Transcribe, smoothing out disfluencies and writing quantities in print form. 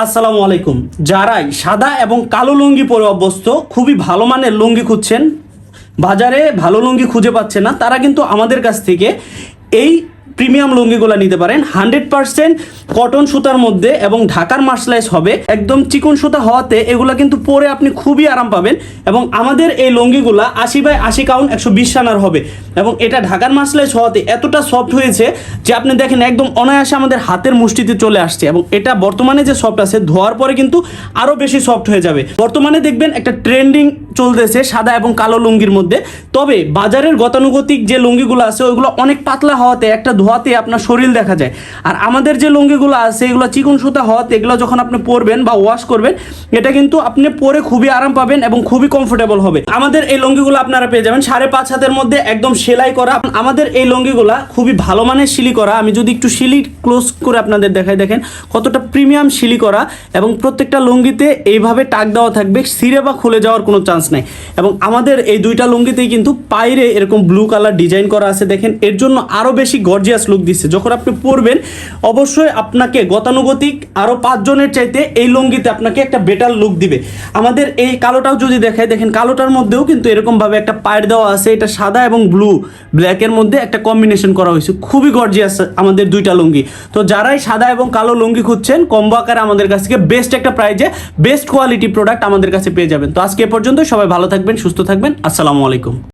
আসসালামু আলাইকুম। যারাই সাদা এবং কালো লুঙ্গি পরে অভ্যস্ত, খুবই ভালো মানের লুঙ্গি খুঁজছেন, বাজারে ভালো লুঙ্গি খুঁজে পাচ্ছেন না, তারা কিন্তু আমাদের কাছ থেকে এই প্রিমিয়াম লুঙ্গিগুলো নিতে পারেন। 100% কটন সুতার মধ্যে এবং ঢাকার মার্শালাইজ হবে, একদম চিকন সুতা হওয়াতে এগুলা কিন্তু পরে আপনি খুবই আরাম পাবেন। এবং আমাদের এই লুঙ্গিগুলা 80/80 কাউন্ট 120 রানার হবে এবং এটা ঢাকার মার্শালাইজ হওয়াতে এতটা সফট হয়েছে যে আপনি দেখেন একদম অনায়াসে আমাদের হাতের মুষ্টিতে চলে আসছে। এবং এটা বর্তমানে যে সফট আছে, ধোয়ার পরে কিন্তু আরও বেশি সফট হয়ে যাবে। বর্তমানে দেখবেন একটা ট্রেন্ডিং চলতেছে সাদা এবং কালো লুঙ্গির মধ্যে। তবে বাজারের গতানুগতিক যে লুঙ্গিগুলো আছে ওইগুলো অনেক পাতলা হওয়াতে একটা ধোয়াতে আপনার শরীর দেখা যায়। আর আমাদের যে লুঙ্গিগুলো আছে এগুলো চিকন সুতা হওয়াতে এগুলো যখন আপনি পরবেন বা ওয়াশ করবেন, এটা কিন্তু আপনি পরে খুবই আরাম পাবেন এবং খুবই কমফোর্টেবল হবে। আমাদের এই লুঙ্গিগুলো আপনারা পেয়ে যাবেন 5.5 হাতের মধ্যে, একদম সেলাই করা। আমাদের এই লুঙ্গিগুলা খুবই ভালো মানের শিলি করা। আমি যদি একটু শিলি ক্লোজ করে আপনাদের দেখাই, দেখেন কতটা প্রিমিয়াম শিলি করা এবং প্রত্যেকটা লুঙ্গিতে এইভাবে টাক দেওয়া থাকবে, ছিঁড়ে বা খুলে যাওয়ার কোনো চান্স নাই। এবং আমাদের এই দুইটা লুঙ্গিতেই কিন্তু পাইরে এরকম ব্লু কালার ডিজাইন করা আছে, দেখেন এর জন্য আরও বেশি গর্জিয়াস লুক দিচ্ছে। যখন আপনি পরবেন অবশ্যই আপনাকে গতানুগতিক আরও 5 জনের চাইতে এই লুঙ্গিতে আপনাকে একটা বেটার লুক দিবে। আমাদের এই কালোটাও যদি দেখায়, দেখেন কালোটার মধ্যেও কিন্তু এরকমভাবে একটা পায়ের দেওয়া আছে, এটা সাদা এবং ব্ল্যাকের মধ্যে একটা কম্বিনেশন করা হয়েছে, খুবই গর্জিয়াস আমাদের দুইটা লুঙ্গি। তো যারাই সাদা এবং কালো লুঙ্গি খুঁজছেন কম্বো আকারে আমাদের কাছ থেকে বেস্ট একটা প্রাইজে বেস্ট কোয়ালিটি প্রোডাক্ট আমাদের কাছে পেয়ে যাবেন। তো আজকে এ পর্যন্ত, সবাই ভালো থাকবেন, সুস্থ থাকবেন। আসসালামু আলাইকুম।